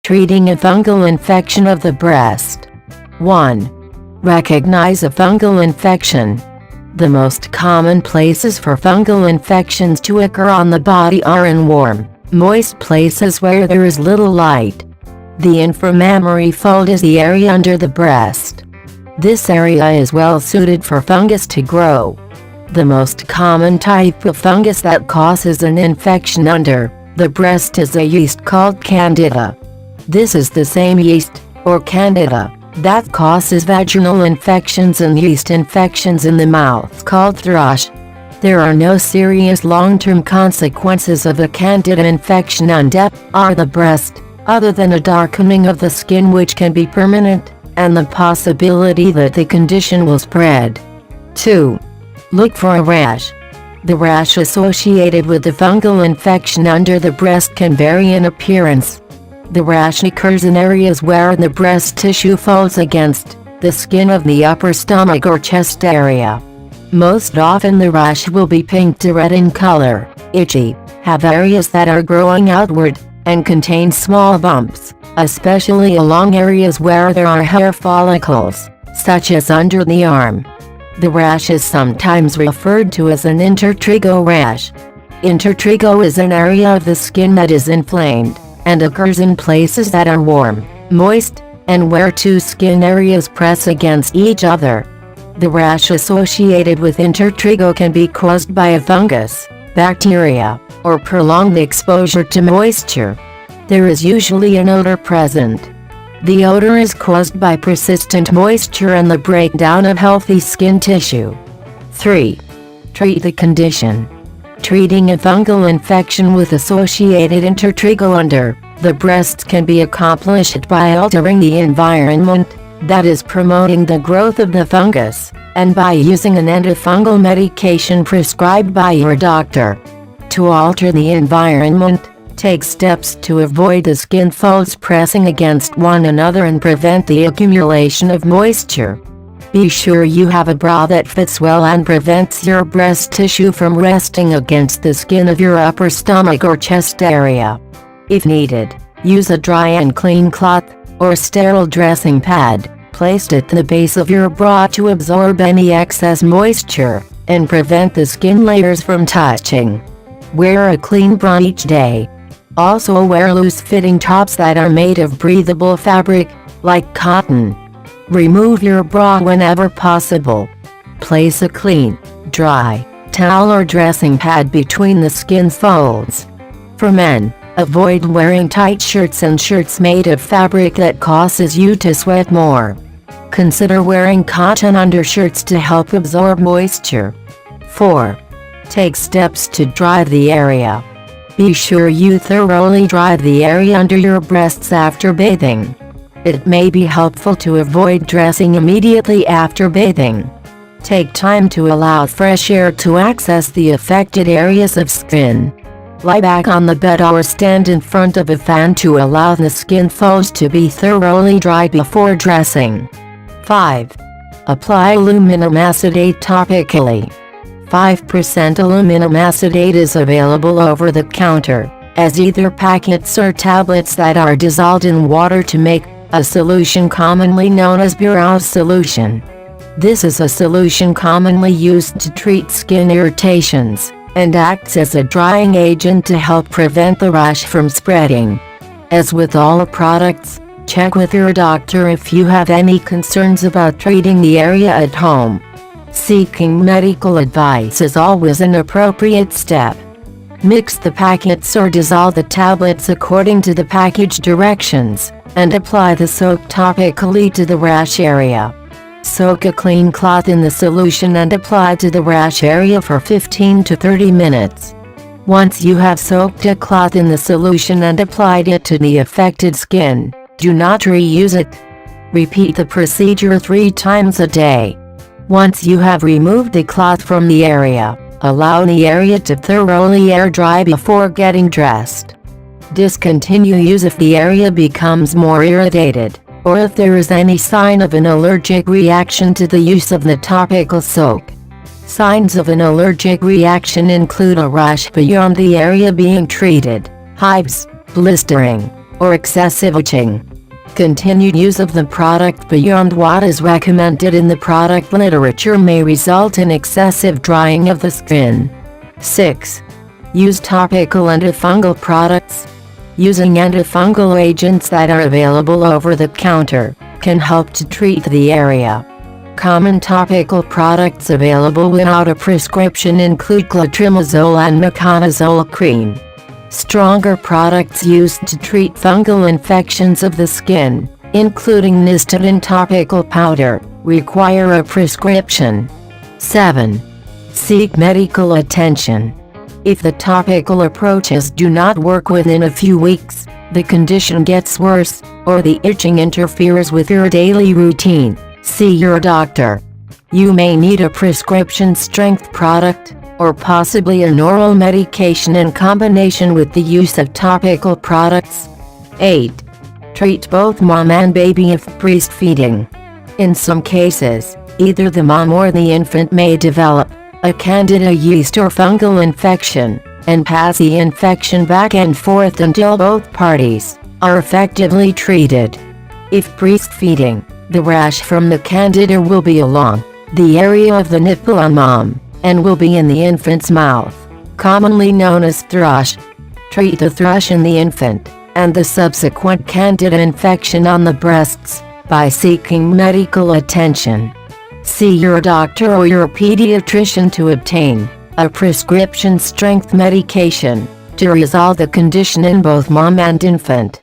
Treating a fungal infection of the breast. 1. Recognize a fungal infection. The most common places for fungal infections to occur on the body are in warm, moist places where there is little light. The inframammary fold is the area under the breast. This area is well suited for fungus to grow. The most common type of fungus that causes an infection under the breast is a yeast called Candida. This is the same yeast, or Candida, that causes vaginal infections and yeast infections in the mouth called thrush. There are no serious long-term consequences of a Candida infection on the breast, other than a darkening of the skin which can be permanent, and the possibility that the condition will spread. 2. Look for a rash. The rash associated with the fungal infection under the breast can vary in appearance. The rash occurs in areas where the breast tissue folds against the skin of the upper stomach or chest area. Most often the rash will be pink to red in color, itchy, have areas that are growing outward, and contain small bumps, especially along areas where there are hair follicles, such as under the arm. The rash is sometimes referred to as an intertrigo rash. Intertrigo is an area of the skin that is inflamed, and occurs in places that are warm, moist, and where two skin areas press against each other. The rash associated with intertrigo can be caused by a fungus, bacteria, or prolonged exposure to moisture. There is usually an odor present. The odor is caused by persistent moisture and the breakdown of healthy skin tissue. 3. Treat the condition. Treating a fungal infection with associated intertrigo under the breast can be accomplished by altering the environment that is promoting the growth of the fungus, and by using an antifungal medication prescribed by your doctor. To alter the environment, take steps to avoid the skin folds pressing against one another and prevent the accumulation of moisture. Be sure you have a bra that fits well and prevents your breast tissue from resting against the skin of your upper stomach or chest area. If needed, use a dry and clean cloth, or sterile dressing pad, placed at the base of your bra to absorb any excess moisture, and prevent the skin layers from touching. Wear a clean bra each day. Also wear loose-fitting tops that are made of breathable fabric, like cotton. Remove your bra whenever possible. Place a clean, dry, towel or dressing pad between the skin folds. For men, avoid wearing tight shirts and shirts made of fabric that causes you to sweat more. Consider wearing cotton undershirts to help absorb moisture. 4. Take steps to dry the area. Be sure you thoroughly dry the area under your breasts after bathing. It may be helpful to avoid dressing immediately after bathing. Take time to allow fresh air to access the affected areas of skin. Lie back on the bed or stand in front of a fan to allow the skin folds to be thoroughly dry before dressing. 5. Apply aluminum acetate topically. 5% aluminum acetate is available over the counter, as either packets or tablets that are dissolved in water to make a solution commonly known as Burow's solution. This is a solution commonly used to treat skin irritations, and acts as a drying agent to help prevent the rash from spreading. As with all products, check with your doctor if you have any concerns about treating the area at home. Seeking medical advice is always an appropriate step. Mix the packets or dissolve the tablets according to the package directions, and apply the soap topically to the rash area. Soak a clean cloth in the solution and apply to the rash area for 15 to 30 minutes. Once you have soaked a cloth in the solution and applied it to the affected skin, do not reuse it. Repeat the procedure 3 times a day. Once you have removed the cloth from the area, allow the area to thoroughly air dry before getting dressed. Discontinue use if the area becomes more irritated, or if there is any sign of an allergic reaction to the use of the topical soak. Signs of an allergic reaction include a rash beyond the area being treated, hives, blistering, or excessive itching. Continued use of the product beyond what is recommended in the product literature may result in excessive drying of the skin. 6. Use topical antifungal products. Using antifungal agents that are available over the counter can help to treat the area. Common topical products available without a prescription include clotrimazole and metronidazole cream. Stronger products used to treat fungal infections of the skin, including Nystatin topical powder, require a prescription. 7. Seek medical attention. If the topical approaches do not work within a few weeks, the condition gets worse, or the itching interferes with your daily routine, see your doctor. You may need a prescription strength product, or possibly an oral medication in combination with the use of topical products. 8. Treat both mom and baby if breastfeeding. In some cases, either the mom or the infant may develop a candida, yeast, or fungal infection, and pass the infection back and forth until both parties are effectively treated. If breastfeeding, the rash from the candida will be along the area of the nipple on mom, and will be in the infant's mouth, commonly known as thrush. Treat the thrush in the infant, and the subsequent candida infection on the breasts, by seeking medical attention. See your doctor or your pediatrician to obtain a prescription strength medication to resolve the condition in both mom and infant.